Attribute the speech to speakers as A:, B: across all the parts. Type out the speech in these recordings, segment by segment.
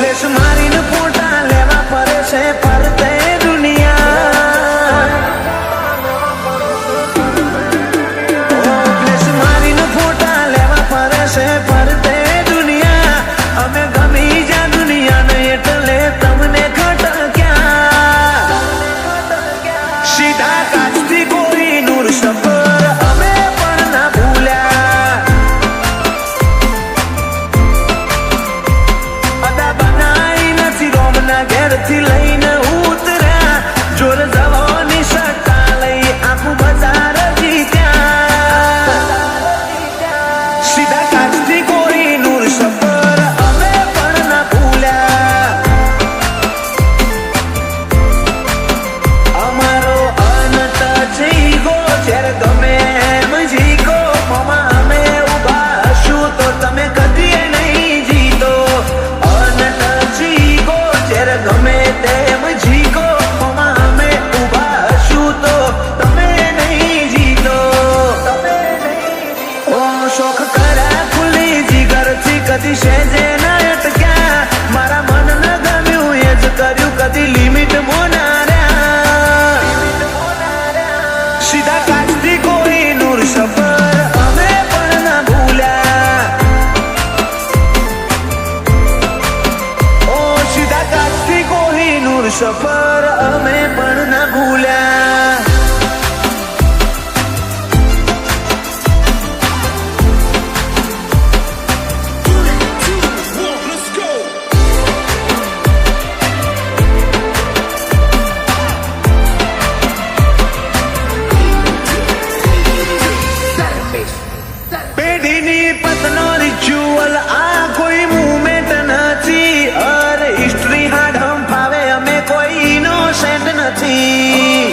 A: Race મારીને ફોટા લેવા ફરે છે ફરતે દુનિયા. રેસ મારીને ફોટા લેવા ફરે છે ફરતે દુનિયા. અમે ગમી જા દુનિયાને એટલે તમને ખટક્યા. સીધા કાચથી કોઈ નૂર સફર અમે પણ ના ભૂલ્યા. અદા બનાઈ નથી રોમના ઘેરથી લઈને ઉતર્યા. જોર જવાની સટ્ટા લઈ આખું બજાર જીત્યા. સીધા કાચથી કોઈ નૂર સફર અમે પણ ના ભૂલ્યા. અમારો અનટ જીગો જ્યારે ગમે એમ જીગો. મામા અમે ઉભા હશું તો તમે કદી નહીં જીતો. અનટ જીગો જ્યારે ગમે તેમ જીગો. મામા અમે ઉભા હશું તો તમે નહીં જીતો. ઓ શોખ કર્યા ખુલ્લી જીગરથી કદી સેજે ના અટક્યા. મારા મન ન ગમ્યું એ જ કર્યું કદી લિમિટ મોનાર્યા. સીધા કાચથી કોઈ નૂર સફર અમે પણ ના ભૂલ્યા. ઓ સીધા કાચથી કોઈ નૂર સફર અમે પણ ના ભૂલ્યા. પેઢીની પતનો રિચ્યુઅલ આ કોઈ મુવમેન્ટ નથી. અરે હિસ્ટ્રી હાડ હમ ફાવે અમે કોઈ ઇનોસેન્ટ નથી.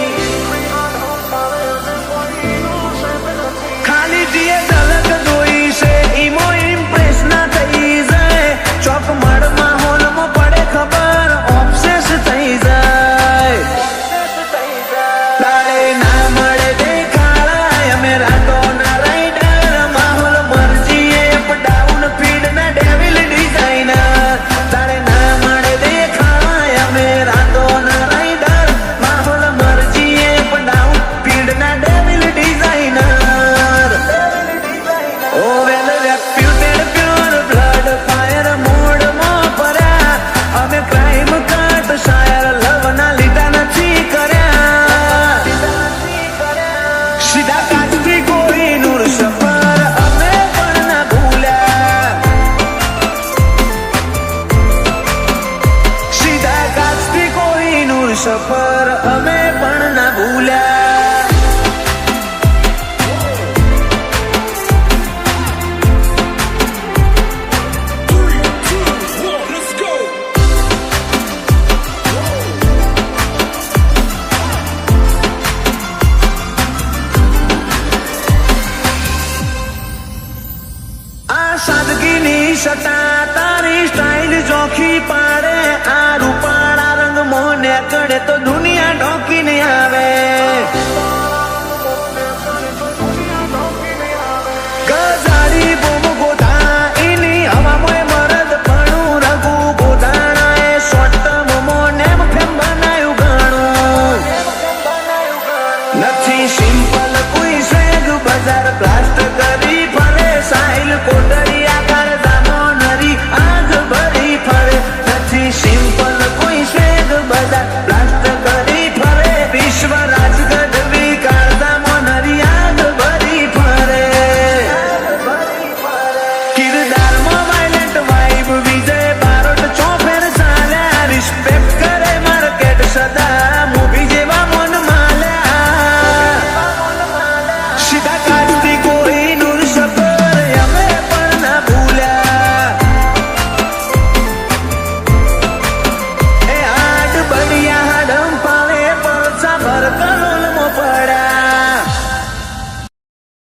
A: ખાલી જે ઝલક જોઈ છે ઈમો ઇમ્પ્રેસ ના થઈ જાય. ચોક મળ માહોલમાં પડે ખબર ઓબ્સેસ થઈ જાય. તારે ના મળે દેખાડાય અમે રાતો ના રાઈડર. માહોલ મરજી અપ ડાઉન ફીડ ના ડેવિલ ડિઝાઇનર. તારે ના મળે દેખાડાય અમે રાતો ના રાઈડર. માહોલ મરજી અપ ડાઉન ફીડ ના ડેવિલ ડિઝાઇનર. ઓ વેલ રેપ્યુટેડ પ્યોર બ્લડ ફાયર મોડમાં ફર્યા. અમે ક્રાઇમ કાટ શાયર લવ ના લીધા નથી કર્યા. સીધા કાચથી કોઈ નૂર સફર અમે પણ ના ભૂલ્યા. સીધા કાચથી કોઈ નૂર સફર અમે પણ ના ભૂલ્યા. આ સાદગીની સત્તા